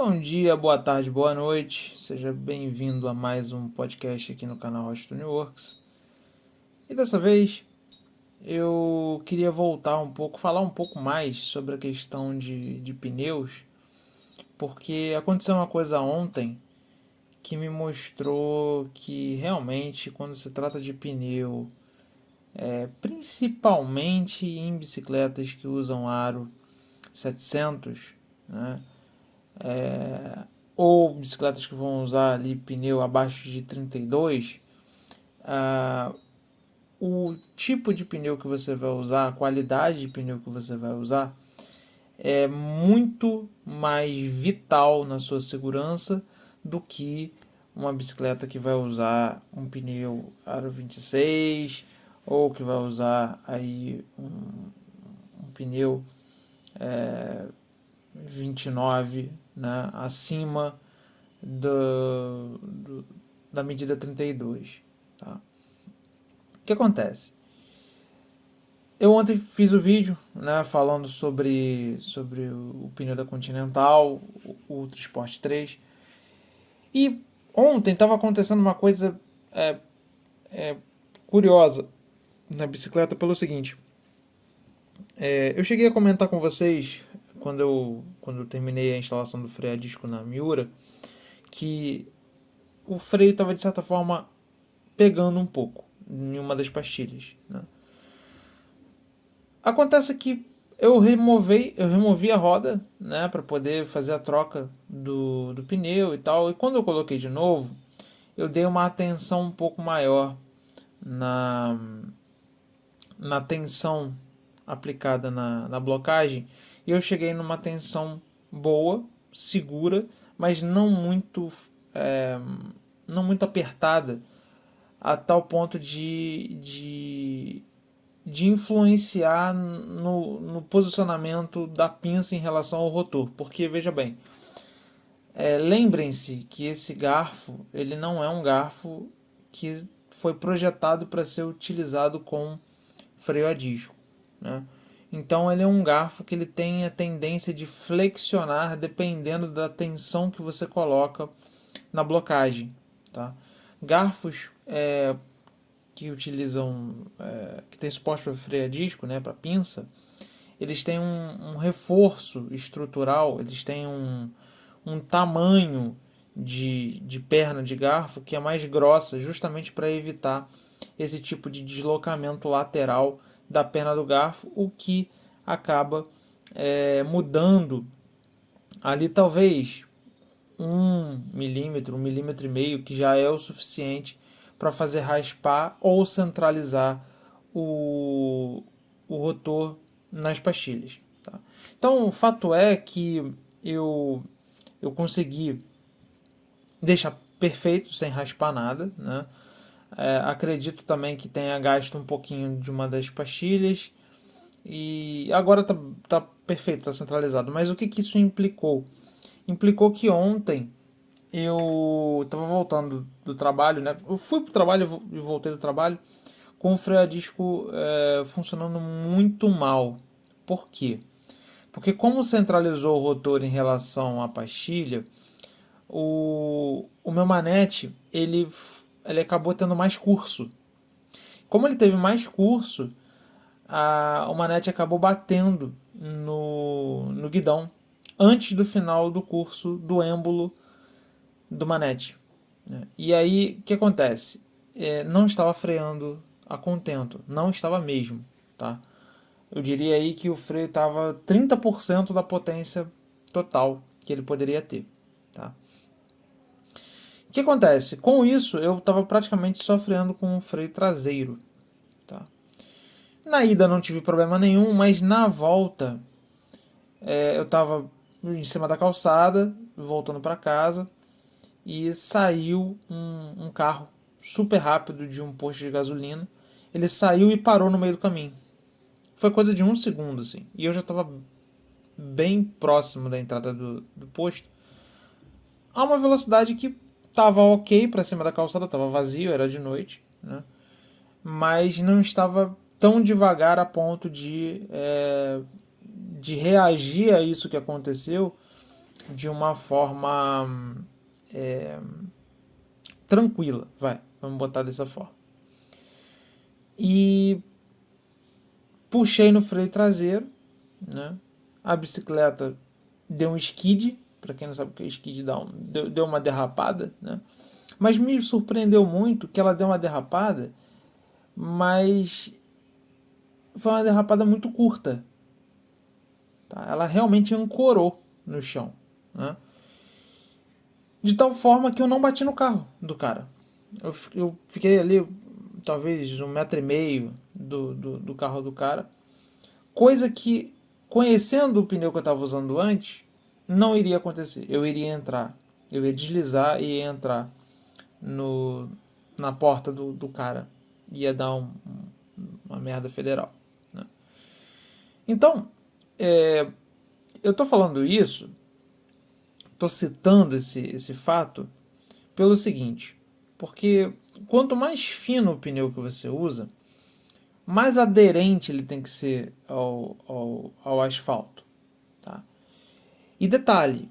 Bom dia, boa tarde, boa noite. Seja bem-vindo a mais um podcast aqui no canal Rocha Works. E dessa vez eu queria voltar um pouco, falar um pouco mais sobre a questão de pneus, porque aconteceu uma coisa ontem que me mostrou que realmente quando se trata de pneu, principalmente em bicicletas que usam aro 700, né? Ou bicicletas que vão usar ali pneu abaixo de 32, ah, o tipo de pneu que você vai usar, a qualidade de pneu que você vai usar, é muito mais vital na sua segurança do que uma bicicleta que vai usar um pneu aro 26 ou que vai usar aí um pneu 29, né, acima da medida 32. Tá? O que acontece? Eu ontem fiz o vídeo, né, falando sobre o pneu da Continental, o Ultra Sport 3. E ontem estava acontecendo uma coisa é, curiosa na bicicleta pelo seguinte. Eu cheguei a comentar com vocês, quando eu terminei a instalação do freio a disco na Miura, que o freio estava de certa forma pegando um pouco em uma das pastilhas. Né? Acontece que eu removi a roda, né, para poder fazer a troca do pneu e tal. E quando eu coloquei de novo, eu dei uma atenção um pouco maior na, na tensão aplicada na blocagem. E eu cheguei numa tensão boa, segura, mas é, não muito apertada, a tal ponto de influenciar no posicionamento da pinça em relação ao rotor. Porque, veja bem, lembrem-se que esse garfo ele não é um garfo que foi projetado para ser utilizado com freio a disco. Né? Então ele é um garfo que ele tem a tendência de flexionar dependendo da tensão que você coloca na blocagem. Tá? Garfos que utilizam, que tem suporte para freio a disco, né, para pinça, eles têm um reforço estrutural, eles têm um tamanho de perna de garfo que é mais grossa, justamente para evitar esse tipo de deslocamento lateral da perna do garfo, o que acaba mudando ali talvez 1 milímetro, 1,5 milímetros, que já é o suficiente para fazer raspar ou centralizar o rotor nas pastilhas. Tá? Então, o fato é que eu consegui deixar perfeito, sem raspar nada. Né? Acredito também que tenha gasto um pouquinho de uma das pastilhas. E agora tá perfeito, tá centralizado. Mas o que isso implicou? Implicou que ontem eu estava voltando do trabalho, né? Eu fui pro trabalho e voltei do trabalho com o freio a disco funcionando muito mal. Por quê? Porque como centralizou o rotor em relação à pastilha, o meu manete ele acabou tendo mais curso. Como ele teve mais curso, o manete acabou batendo no guidão antes do final do curso do êmbolo do manete. Né? E aí, o que acontece? Não estava freando a contento, não estava mesmo. Tá? Eu diria aí que o freio estava 30% da potência total que ele poderia ter. Tá? O que acontece? Com isso, eu estava praticamente só freando com o freio traseiro. Tá? Na ida não tive problema nenhum, mas na volta eu estava em cima da calçada, voltando para casa, e saiu um carro super rápido de um posto de gasolina. Ele saiu e parou no meio do caminho. Foi coisa de 1 segundo, assim. E eu já estava bem próximo da entrada do posto. A uma velocidade que estava ok para cima da calçada, estava vazio, era de noite, né? Mas não estava tão devagar a ponto de reagir a isso que aconteceu de uma forma tranquila, vamos botar dessa forma. E puxei no freio traseiro, né? A bicicleta deu um skid, para quem não sabe o que é skid, deu uma derrapada, né? Mas me surpreendeu muito que ela deu uma derrapada, mas foi uma derrapada muito curta. Tá? Ela realmente ancorou no chão, né? De tal forma que eu não bati no carro do cara. Eu fiquei ali talvez 1,5 m do carro do cara. Coisa que, conhecendo o pneu que eu estava usando antes, não iria acontecer. Eu iria entrar. Eu ia deslizar e ia entrar na porta do cara. Ia dar uma merda federal. Né? Então, eu estou falando isso, estou citando esse fato pelo seguinte. Porque quanto mais fino o pneu que você usa, mais aderente ele tem que ser ao asfalto. Tá? E detalhe,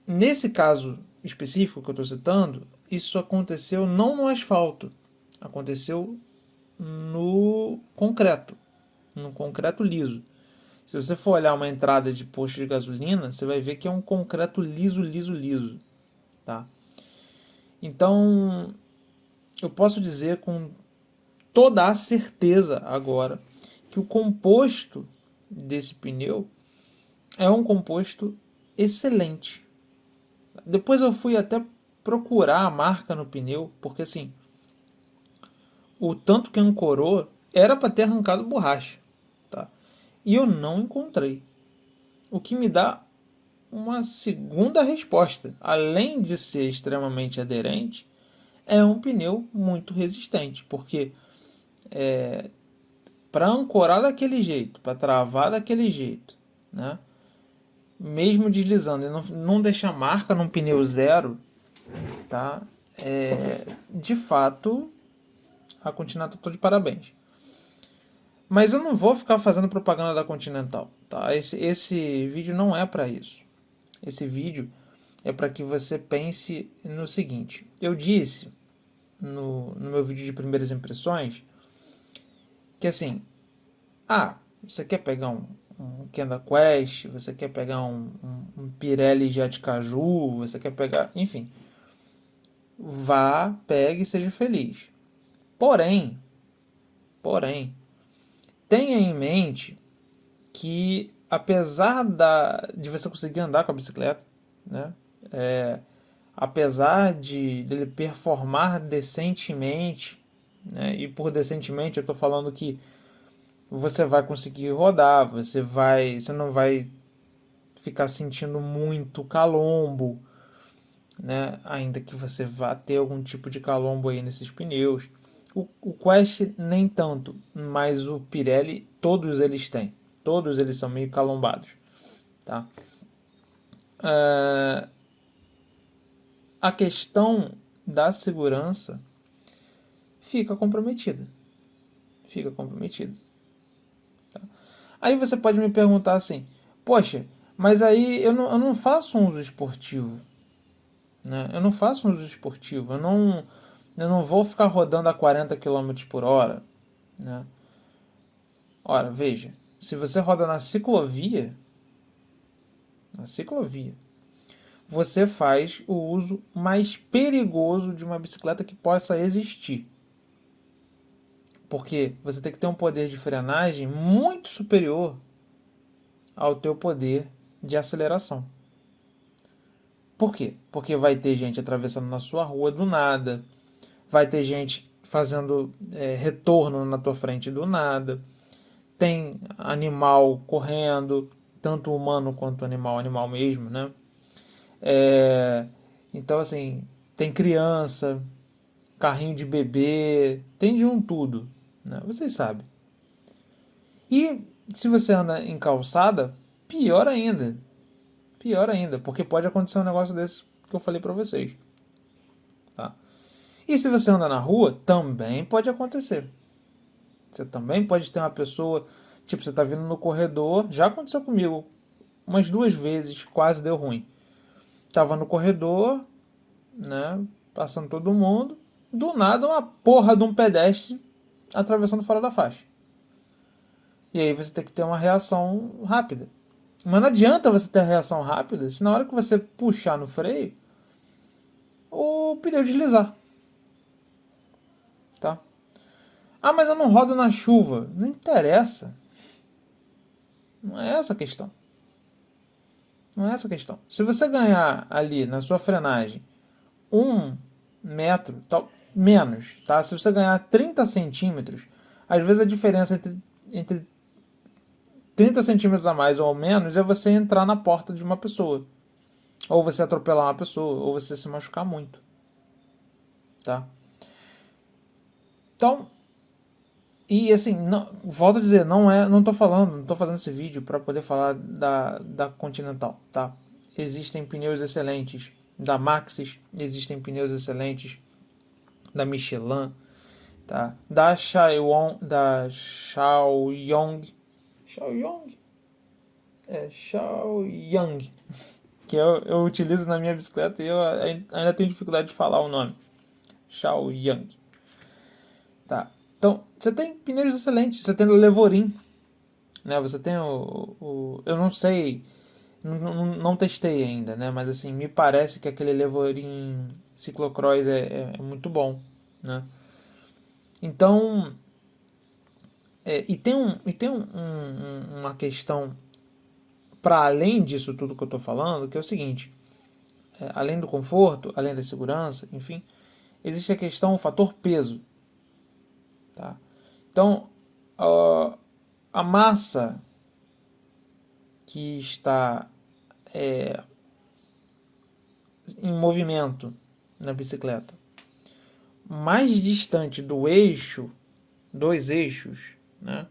nesse caso específico que eu estou citando, isso aconteceu não no asfalto, aconteceu no concreto liso. Se você for olhar uma entrada de posto de gasolina, você vai ver que é um concreto liso, liso, liso. Tá? Então, eu posso dizer com toda a certeza agora que o composto desse pneu é um composto excelente. Depois eu fui até procurar a marca no pneu, porque assim, o tanto que ancorou era para ter arrancado borracha, tá? E eu não encontrei. O que me dá uma segunda resposta. Além de ser extremamente aderente, é um pneu muito resistente, porque para ancorar daquele jeito, para travar daquele jeito, né? Mesmo deslizando e não deixar marca num pneu zero, tá? De fato, a Continental está de parabéns. Mas eu não vou ficar fazendo propaganda da Continental, tá? Esse vídeo não é para isso. Esse vídeo é para que você pense no seguinte. Eu disse no meu vídeo de primeiras impressões que assim, você quer pegar um Kenda Quest, você quer pegar um Pirelli Jet Caju, você quer pegar, enfim, vá, pegue e seja feliz. Porém, tenha em mente que apesar de você conseguir andar com a bicicleta, né, apesar de ele performar decentemente, né, e por decentemente eu estou falando que você vai conseguir rodar, você não vai ficar sentindo muito calombo, né? Ainda que você vá ter algum tipo de calombo aí nesses pneus. O Quest nem tanto, mas o Pirelli todos eles têm, todos eles são meio calombados, tá? A questão da segurança fica comprometida, Tá? Aí você pode me perguntar assim, poxa, mas aí eu não faço um uso esportivo, né? Eu não faço um uso esportivo, eu não vou ficar rodando a 40 km por hora, né? Ora, veja, se você roda na ciclovia, você faz o uso mais perigoso de uma bicicleta que possa existir. Porque você tem que ter um poder de frenagem muito superior ao teu poder de aceleração. Por quê? Porque vai ter gente atravessando na sua rua do nada, vai ter gente fazendo retorno na tua frente do nada, tem animal correndo, tanto humano quanto animal mesmo, né? Então, assim, tem criança, carrinho de bebê, tem de um tudo, né? Vocês sabem. E se você anda em calçada, pior ainda. Pior ainda, porque pode acontecer um negócio desse que eu falei pra vocês. Tá? E se você anda na rua, também pode acontecer. Você também pode ter uma pessoa, tipo, você tá vindo no corredor, já aconteceu comigo, umas 2 vezes, quase deu ruim. Tava no corredor, né, passando todo mundo, do nada uma porra de um pedestre atravessando fora da faixa. E aí você tem que ter uma reação rápida. Mas não adianta você ter a reação rápida se na hora que você puxar no freio, o pneu deslizar. Tá? Ah, mas eu não rodo na chuva. Não interessa. Não é essa a questão. Não é essa a questão. Se você ganhar ali na sua frenagem 1 metro, menos, tá? Se você ganhar 30 centímetros, às vezes a diferença entre 30 centímetros a mais ou ao menos é você entrar na porta de uma pessoa. Ou você atropelar uma pessoa, ou você se machucar muito. Tá? Então, e assim, não, volto a dizer, não tô fazendo esse vídeo para poder falar da Continental, tá? Existem pneus excelentes da Maxxis, existem pneus excelentes da Michelin, tá? Da Xiaoyong, Xiaoyang, que eu utilizo na minha bicicleta e eu ainda tenho dificuldade de falar o nome. Xiaoyang. Tá. Então, você tem pneus excelentes, você tem o Levorin, né? Você tem eu não sei, não testei ainda, né? Mas assim, me parece que aquele Levorin ciclocross é muito bom, né? Então, uma questão para além disso tudo que eu estou falando, que é o seguinte: além do conforto, além da segurança, enfim, existe a questão, o fator peso, tá? Então, a massa que está em movimento na bicicleta mais distante do eixo, dois eixos, né?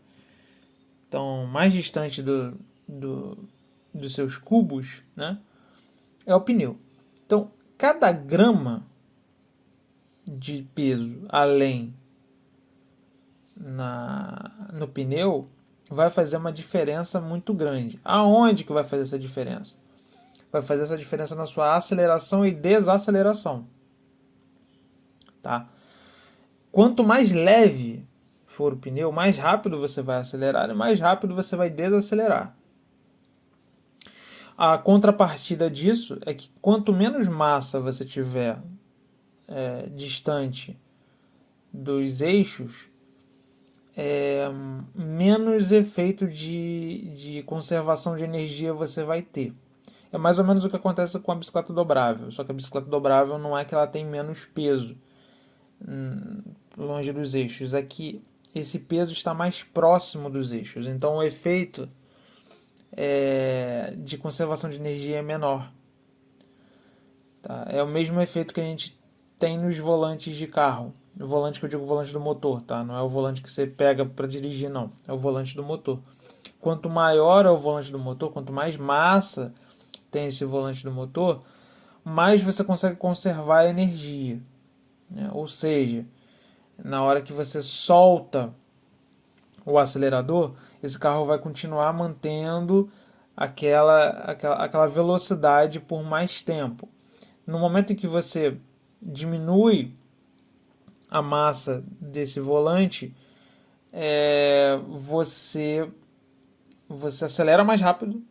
Então, mais distante dos seus cubos, né? É o pneu. Então, cada grama de peso além no pneu vai fazer uma diferença muito grande. Aonde que vai fazer essa diferença? Vai fazer essa diferença na sua aceleração e desaceleração. Tá? Quanto mais leve for o pneu, mais rápido você vai acelerar e mais rápido você vai desacelerar. A contrapartida disso é que quanto menos massa você tiver distante dos eixos, menos efeito de conservação de energia você vai ter. É mais ou menos o que acontece com a bicicleta dobrável, só que a bicicleta dobrável não é que ela tem menos peso longe dos eixos, é que esse peso está mais próximo dos eixos, então o efeito de conservação de energia é menor. Tá? É o mesmo efeito que a gente tem nos volantes de carro. O volante que eu digo, o volante do motor, tá? Não é o volante que você pega para dirigir, não. É o volante do motor. Quanto maior é o volante do motor, quanto mais massa tem esse volante do motor, mais você consegue conservar a energia, né? Ou seja, na hora que você solta o acelerador, esse carro vai continuar mantendo aquela velocidade por mais tempo. No momento em que você diminui a massa desse volante, você acelera mais rápido,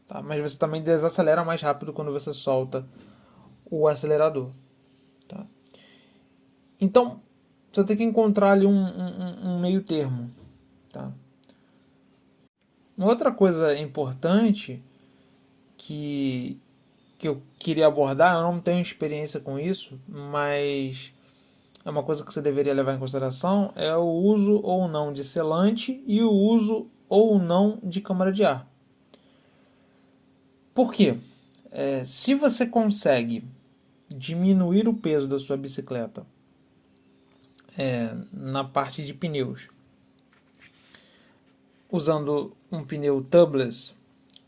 tá? Mas você também desacelera mais rápido quando você solta o acelerador. Tá? Então, você tem que encontrar ali um meio termo. Tá? Uma outra coisa importante que eu queria abordar, eu não tenho experiência com isso, mas é uma coisa que você deveria levar em consideração, é o uso ou não de selante e o uso ou não de câmara de ar. Por quê? Se você consegue diminuir o peso da sua bicicleta na parte de pneus, usando um pneu tubeless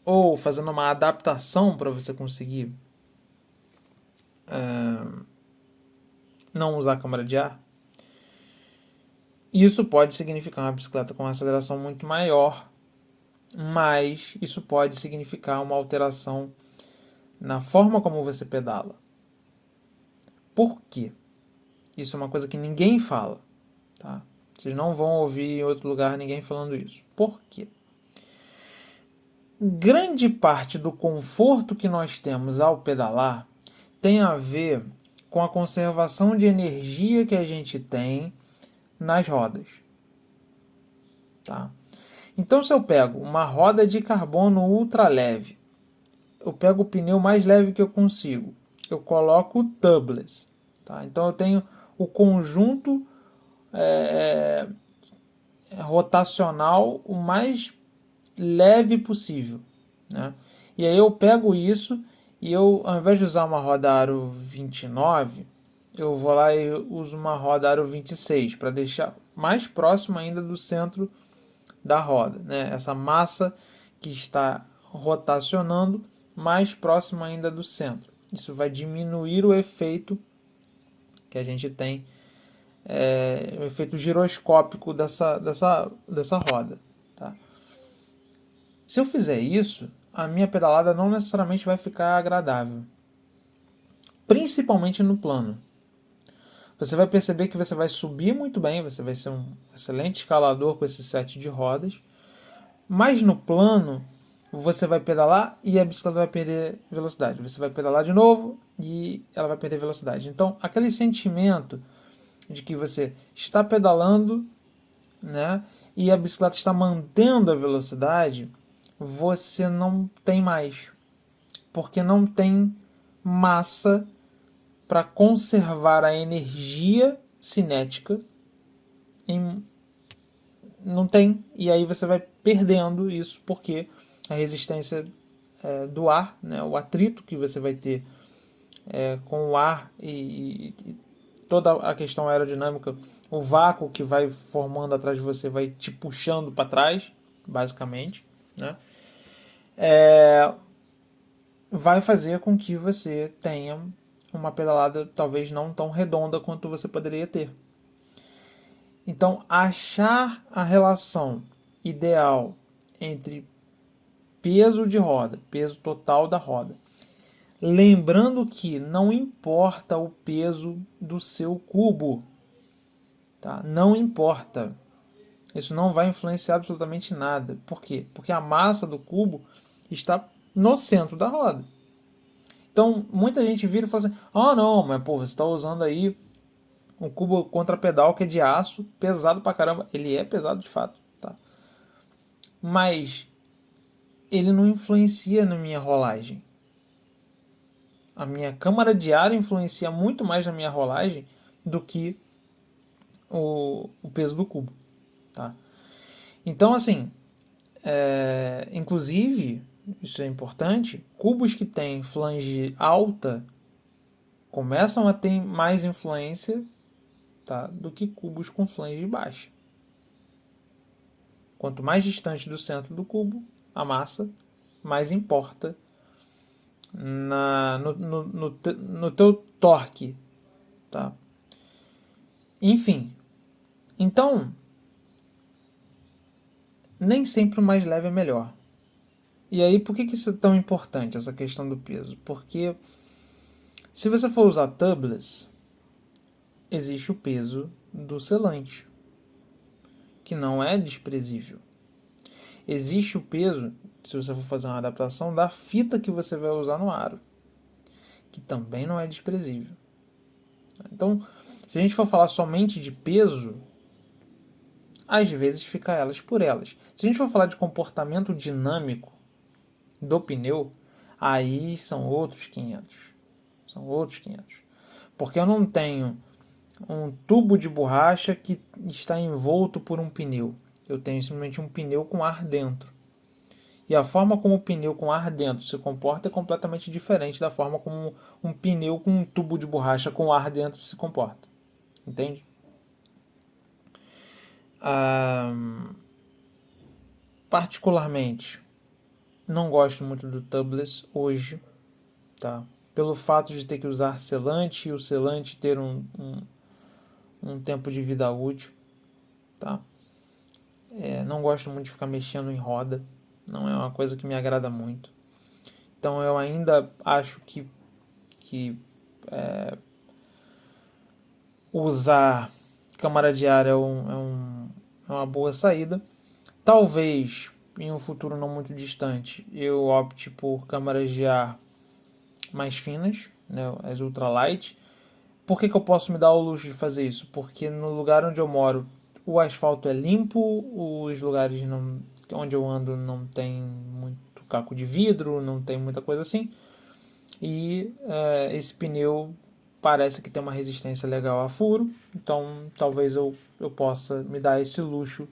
ou fazendo uma adaptação para você conseguir não usar câmara de ar, isso pode significar uma bicicleta com uma aceleração muito maior mas isso pode significar uma alteração na forma como você pedala. Por quê? Isso é uma coisa que ninguém fala, tá? Vocês não vão ouvir em outro lugar ninguém falando isso. Por quê? Grande parte do conforto que nós temos ao pedalar tem a ver com a conservação de energia que a gente tem nas rodas. Tá? Então, se eu pego uma roda de carbono ultra leve, eu pego o pneu mais leve que eu consigo, eu coloco o tubeless. Tá? Então, eu tenho o conjunto rotacional o mais leve possível. Né? E aí eu pego isso e eu, ao invés de usar uma roda aro 29, eu vou lá e uso uma roda aro 26 para deixar mais próximo ainda do centro da roda. Né? Essa massa que está rotacionando mais próximo ainda do centro. Isso vai diminuir o efeito que a gente tem, o efeito giroscópico dessa roda. Tá? Se eu fizer isso, a minha pedalada não necessariamente vai ficar agradável. Principalmente no plano. Você vai perceber que você vai subir muito bem, você vai ser um excelente escalador com esse set de rodas. Mas no plano, você vai pedalar e a bicicleta vai perder velocidade. Você vai pedalar de novo e ela vai perder velocidade. Então, aquele sentimento de que você está pedalando, né, e a bicicleta está mantendo a velocidade, você não tem mais. Porque não tem massa para conservar a energia cinética. Não tem. E aí você vai perdendo isso porque a resistência do ar, né, o atrito que você vai ter com o ar e toda a questão aerodinâmica, o vácuo que vai formando atrás de você vai te puxando para trás, basicamente, né? Vai fazer com que você tenha uma pedalada talvez não tão redonda quanto você poderia ter. Então, achar a relação ideal entre peso de roda, peso total da roda, lembrando que não importa o peso do seu cubo, tá? Não importa. Isso não vai influenciar absolutamente nada. Por quê? Porque a massa do cubo está no centro da roda. Então, muita gente vira e fala assim: ah, não, mas pô, você está usando aí um cubo contrapedal que é de aço, pesado pra caramba. Ele é pesado de fato, tá? Mas ele não influencia na minha rolagem. A minha câmara de ar influencia muito mais na minha rolagem do que o peso do cubo, tá? Então, assim, inclusive, isso é importante, cubos que têm flange alta começam a ter mais influência, tá, do que cubos com flange baixa. Quanto mais distante do centro do cubo, a massa, mais importa no teu torque. Tá? Enfim, então, nem sempre o mais leve é melhor. E aí, por que isso é tão importante, essa questão do peso? Porque se você for usar tubeless, existe o peso do selante, que não é desprezível. Existe o peso, se você for fazer uma adaptação, da fita que você vai usar no aro, que também não é desprezível. Então, se a gente for falar somente de peso, às vezes fica elas por elas. Se a gente for falar de comportamento dinâmico do pneu, aí são outros 500. São outros 500. Porque eu não tenho um tubo de borracha que está envolto por um pneu. Eu tenho simplesmente um pneu com ar dentro. E a forma como o pneu com ar dentro se comporta é completamente diferente da forma como um pneu com um tubo de borracha com ar dentro se comporta. Entende? Particularmente, não gosto muito do tubeless hoje, tá? Pelo fato de ter que usar selante e o selante ter um tempo de vida útil, tá? Não gosto muito de ficar mexendo em roda, não é uma coisa que me agrada muito. Então eu ainda acho que usar câmara de ar é uma boa saída. Talvez em um futuro não muito distante eu opte por câmaras de ar mais finas, né, as ultralight. Por que eu posso me dar o luxo de fazer isso? Porque no lugar onde eu moro o asfalto é limpo, os lugares onde eu ando não tem muito caco de vidro, não tem muita coisa assim. E esse pneu parece que tem uma resistência legal a furo, então talvez eu possa me dar esse luxo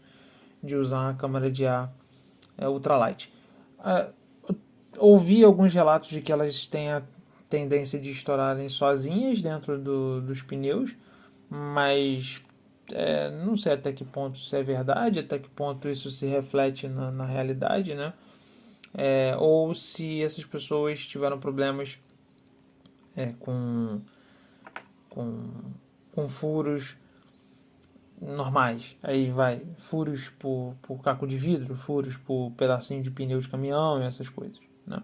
de usar a câmara de ar ultralight. Ouvi alguns relatos de que elas têm a tendência de estourarem sozinhas dentro dos pneus, mas não sei até que ponto isso é verdade, até que ponto isso se reflete na realidade, né? Ou se essas pessoas tiveram problemas com, com, com furos normais. Aí vai, furos por caco de vidro, furos por pedacinho de pneu de caminhão e essas coisas, né?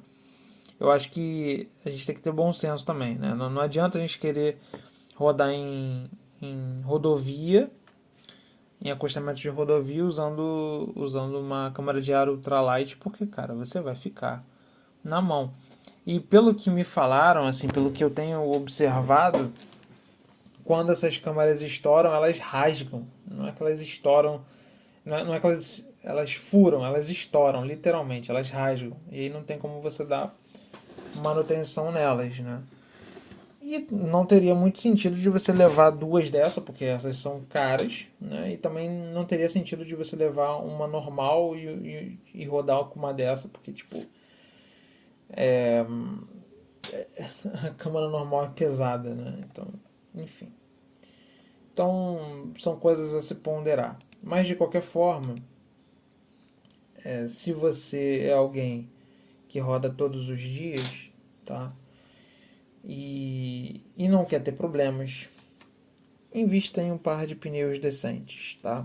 Eu acho que a gente tem que ter bom senso também, né? Não adianta a gente querer rodar em rodovia, em acostamento de rodovia, usando uma câmara de ar ultralight, porque, cara, você vai ficar na mão. E pelo que me falaram, assim, pelo que eu tenho observado, quando essas câmaras estouram, elas rasgam. Não é que elas estouram, não é que elas furam, elas estouram, literalmente, elas rasgam. E aí não tem como você dar manutenção nelas, né? E não teria muito sentido de você levar duas dessas, porque essas são caras, né? E também não teria sentido de você levar uma normal e rodar com uma dessa, porque, tipo, a câmera normal é pesada, né? Então, enfim. Então, são coisas a se ponderar. Mas, de qualquer forma, se você é alguém que roda todos os dias, tá? E não quer ter problemas, invista em um par de pneus decentes, tá?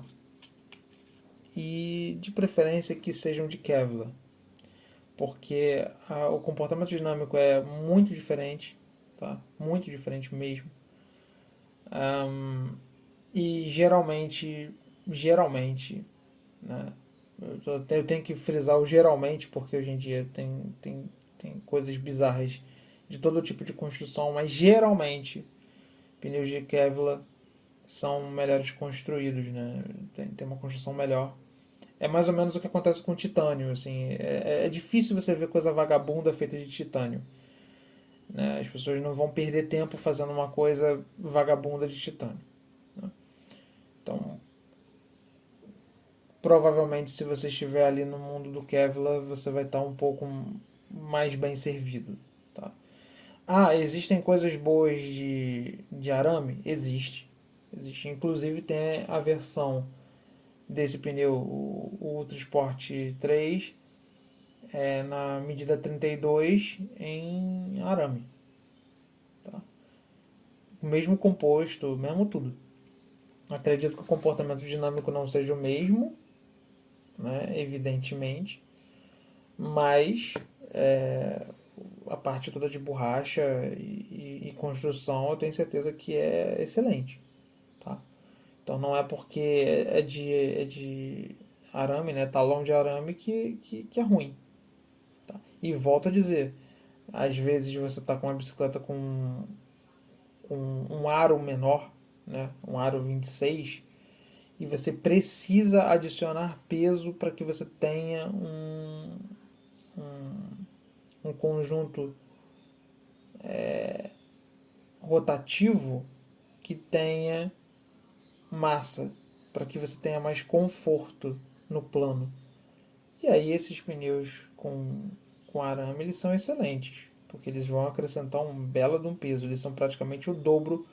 E de preferência que sejam de Kevlar, porque o comportamento dinâmico é muito diferente, tá? Muito diferente mesmo. E geralmente, né? Eu tenho que frisar o geralmente, porque hoje em dia tem coisas bizarras de todo tipo de construção, mas geralmente pneus de Kevlar são melhores construídos, né? Tem uma construção melhor. É mais ou menos o que acontece com o titânio, assim, é difícil você ver coisa vagabunda feita de titânio, né? As pessoas não vão perder tempo fazendo uma coisa vagabunda de titânio, né? Então, provavelmente, se você estiver ali no mundo do Kevlar, você vai estar um pouco mais bem servido, tá? Existem coisas boas de arame? Existe. Inclusive tem a versão desse pneu, o Ultra Sport 3, na medida 32 em arame. Tá? O mesmo composto, mesmo tudo. Acredito que o comportamento dinâmico não seja o mesmo, né, evidentemente, mas a parte toda de borracha e construção eu tenho certeza que é excelente. Tá? Então não é porque é de arame, né, talão de arame que é ruim. Tá? E volto a dizer, às vezes você está com uma bicicleta com um aro menor, né, um aro 26, e você precisa adicionar peso para que você tenha um conjunto rotativo que tenha massa, para que você tenha mais conforto no plano. E aí esses pneus com arame eles são excelentes, porque eles vão acrescentar um belo de um peso, eles são praticamente o dobro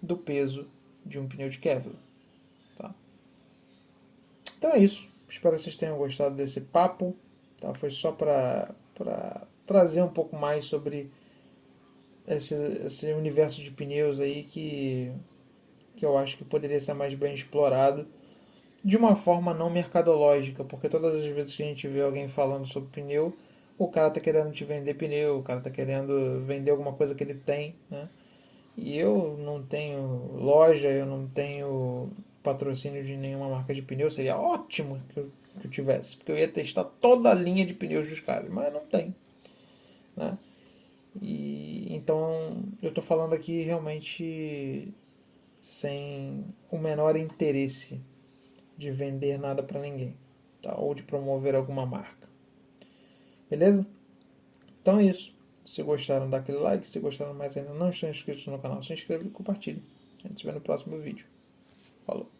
do peso de um pneu de Kevlar. Tá? Então é isso. Espero que vocês tenham gostado desse papo. Tá? Foi só para trazer um pouco mais sobre esse universo de pneus aí que eu acho que poderia ser mais bem explorado. de uma forma não mercadológica, porque todas as vezes que a gente vê alguém falando sobre pneu, o cara tá querendo te vender pneu, o cara tá querendo vender alguma coisa que ele tem, né? E eu não tenho loja, eu não tenho patrocínio de nenhuma marca de pneu, seria ótimo que eu tivesse, porque eu ia testar toda a linha de pneus dos caras, mas não tem, né? E então eu tô falando aqui realmente sem o menor interesse de vender nada para ninguém, tá? Ou de promover alguma marca. Beleza? Então é isso. Se gostaram, dá aquele like. Se gostaram mais ainda, não estão inscritos no canal, se inscreva e compartilhe. A gente se vê no próximo vídeo. Falou!